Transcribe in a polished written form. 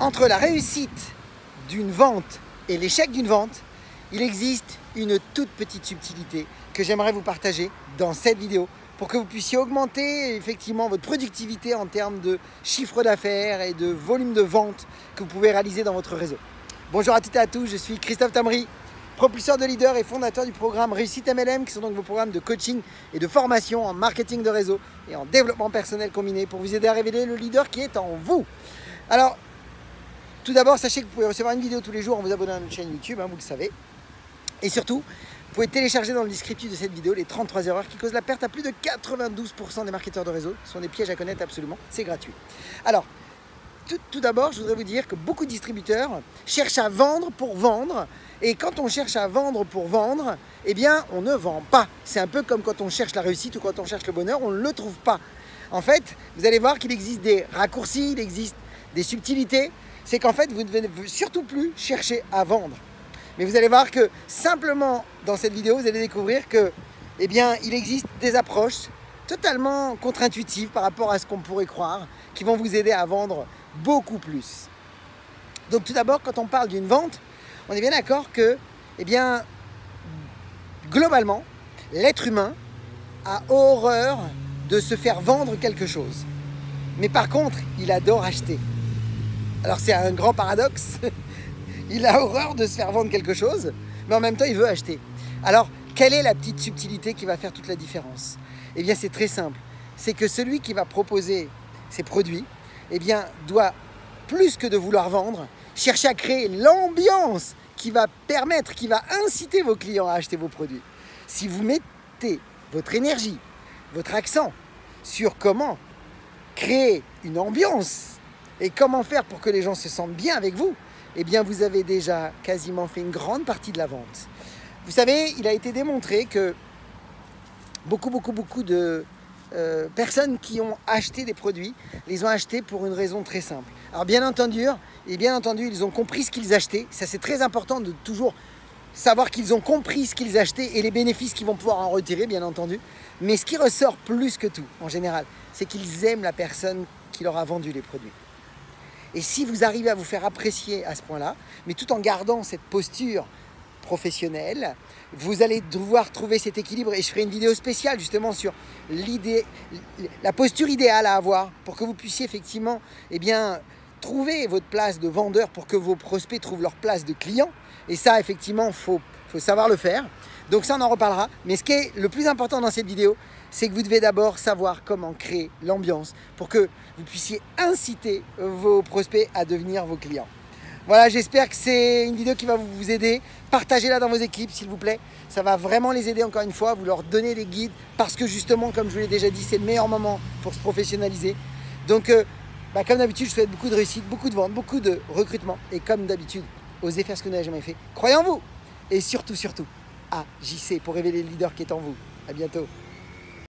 Entre la réussite d'une vente et l'échec d'une vente, il existe une toute petite subtilité que j'aimerais vous partager dans cette vidéo pour que vous puissiez augmenter effectivement votre productivité en termes de chiffre d'affaires et de volume de vente que vous pouvez réaliser dans votre réseau. Bonjour à toutes et à tous, je suis Christophe Tamry, propulseur de leader et fondateur du programme Réussite MLM, qui sont donc vos programmes de coaching et de formation en marketing de réseau et en développement personnel combiné pour vous aider à révéler le leader qui est en vous. Alors, tout d'abord, sachez que vous pouvez recevoir une vidéo tous les jours en vous abonnant à notre chaîne YouTube, vous le savez. Et surtout, vous pouvez télécharger dans le descriptif de cette vidéo les 33 erreurs qui causent la perte à plus de 92% des marketeurs de réseau. Ce sont des pièges à connaître absolument, c'est gratuit. Alors, tout d'abord, je voudrais vous dire que beaucoup de distributeurs cherchent à vendre pour vendre. Et quand on cherche à vendre pour vendre, eh bien, on ne vend pas. C'est un peu comme quand on cherche la réussite ou quand on cherche le bonheur, on ne le trouve pas. En fait, vous allez voir qu'il existe des raccourcis, il existe des subtilités. C'est qu'en fait, vous ne devez surtout plus chercher à vendre. Mais vous allez voir que simplement dans cette vidéo, vous allez découvrir que, eh bien, il existe des approches totalement contre-intuitives par rapport à ce qu'on pourrait croire, qui vont vous aider à vendre beaucoup plus. Donc tout d'abord, quand on parle d'une vente, on est bien d'accord que, eh bien, globalement, l'être humain a horreur de se faire vendre quelque chose. Mais par contre, il adore acheter. Alors c'est un grand paradoxe. Il a horreur de se faire vendre quelque chose, mais en même temps, il veut acheter. Alors, quelle est la petite subtilité qui va faire toute la différence? Eh bien, c'est très simple. C'est que celui qui va proposer ses produits, eh bien, doit, plus que de vouloir vendre, chercher à créer l'ambiance qui va permettre, qui va inciter vos clients à acheter vos produits. Si vous mettez votre énergie, votre accent sur comment créer une ambiance et comment faire pour que les gens se sentent bien avec vous, eh bien, vous avez déjà quasiment fait une grande partie de la vente. Vous savez, il a été démontré que beaucoup de personnes qui ont acheté des produits, les ont achetés pour une raison très simple. Alors, bien entendu, ils ont compris ce qu'ils achetaient. Ça, c'est très important de toujours savoir qu'ils ont compris ce qu'ils achetaient et les bénéfices qu'ils vont pouvoir en retirer, bien entendu. Mais ce qui ressort plus que tout, en général, c'est qu'ils aiment la personne qui leur a vendu les produits. Et si vous arrivez à vous faire apprécier à ce point-là, mais tout en gardant cette posture professionnelle, vous allez devoir trouver cet équilibre. Et je ferai une vidéo spéciale justement sur la posture idéale à avoir pour que vous puissiez effectivement trouver votre place de vendeur pour que vos prospects trouvent leur place de client. Et ça, effectivement, faut savoir le faire. Donc ça, on en reparlera. Mais ce qui est le plus important dans cette vidéo, c'est que vous devez d'abord savoir comment créer l'ambiance pour que vous puissiez inciter vos prospects à devenir vos clients. Voilà, j'espère que c'est une vidéo qui va vous aider. Partagez-la dans vos équipes, s'il vous plaît. Ça va vraiment les aider, encore une fois, vous leur donner des guides parce que justement, comme je vous l'ai déjà dit, c'est le meilleur moment pour se professionnaliser. Donc, comme d'habitude, je souhaite beaucoup de réussite, beaucoup de ventes, beaucoup de recrutement. Et comme d'habitude, osez faire ce que vous n'avez jamais fait. Croyez en vous et surtout, agissez pour révéler le leader qui est en vous. À bientôt.